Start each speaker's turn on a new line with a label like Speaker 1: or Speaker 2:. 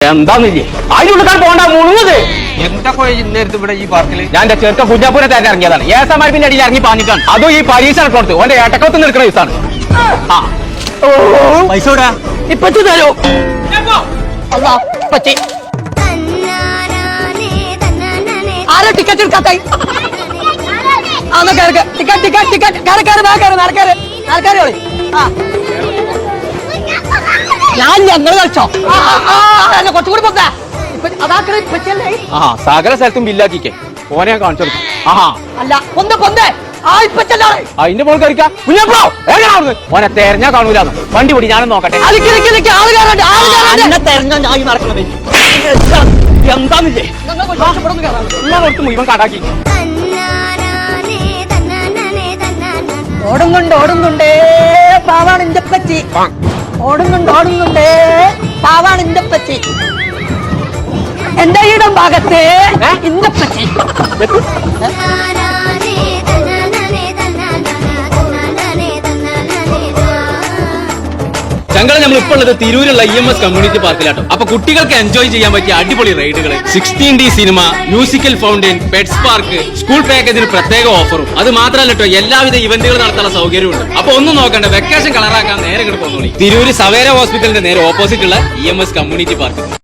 Speaker 1: എന്താന്നില്ലേ അതിനുള്ളിൽ പോകണ്ട മുഴുവത്
Speaker 2: എന്തൊക്കെ നേരത്തെ ഇവിടെ ഈ പാർക്കില്
Speaker 1: ഞാൻ എന്റെ ചെറുക്ക കുഞ്ഞാപ്പൂരെ തന്നെ ഇറങ്ങിയതാണ് ഏസമാരിന്റെ അടിയിൽ ഇറങ്ങി പാഞ്ഞിക്കാണ് അതും ഈ പരീക്ഷ കൊടുത്ത് ഓന്റെ ഏട്ടക്കത്ത് നിൽക്കുന്ന ദിവസമാണ്
Speaker 2: പൈസ വിടാ
Speaker 1: ഇപ്പച്ചു തരൂ ആരാ ടിക്കറ്റ് എടുക്കാത്ത ഞാൻ ഞങ്ങൾ കളിച്ചോ കുറച്ചുകൂടി പോകാ സകല സ്ഥലത്തും ബില്ലാക്കിക്കേ ഓനെ ഞാൻ കാണിച്ചു കൊടുക്കും അല്ല കൊന്ത കൊന്തേ അതിന്റെ മോൾ കളിക്കാ കുഞ്ഞപ്പോ ഓനെ തെരഞ്ഞാ കാണൂലാന്ന് വണ്ടി പിടി ഞാനും നോക്കട്ടെ എന്താന്നില്ലേ കൊടുത്ത് മുഴുവൻ കാട്ടാക്കി
Speaker 3: ഓടുന്നുണ്ടേ പാവാണ് ഇന്റെ പച്ചി ഓടുന്നുണ്ടേ പാവാണ് ഇന്റെ പച്ചി എന്റെ ഇടം ഭാഗത്തെ ഇന്റെ പച്ചി
Speaker 1: ഞങ്ങൾ നമ്മൾ ഇപ്പോൾ ഉള്ളത് തിരൂരുള്ള EMS കമ്മ്യൂണിറ്റി പാർക്കിലാട്ടോ. അപ്പൊ കുട്ടികൾക്ക് എൻജോയ് ചെയ്യാൻ പറ്റിയ അടിപൊളി റൈഡുകൾ 16D cinema, musical fountain, pets park, school പാക്കേജിന് പ്രത്യേക ഓഫറും അത് മാത്രമല്ല കേട്ടോ എല്ലാവിധ ഇവന്റുകൾ നടത്താനുള്ള സൗകര്യമുണ്ട്. അപ്പൊ ഒന്നും നോക്കണ്ട, വെക്കേഷൻ കളറാക്കാൻ നേരെ ഇങ്ങോട്ട് പോന്നോളി. തിരൂര് സവേര ഹോസ്പിറ്റലിന്റെ നേരെ ഓപ്പോസിറ്റ് ഉള്ള EMS കമ്മ്യൂണിറ്റി പാർക്ക്.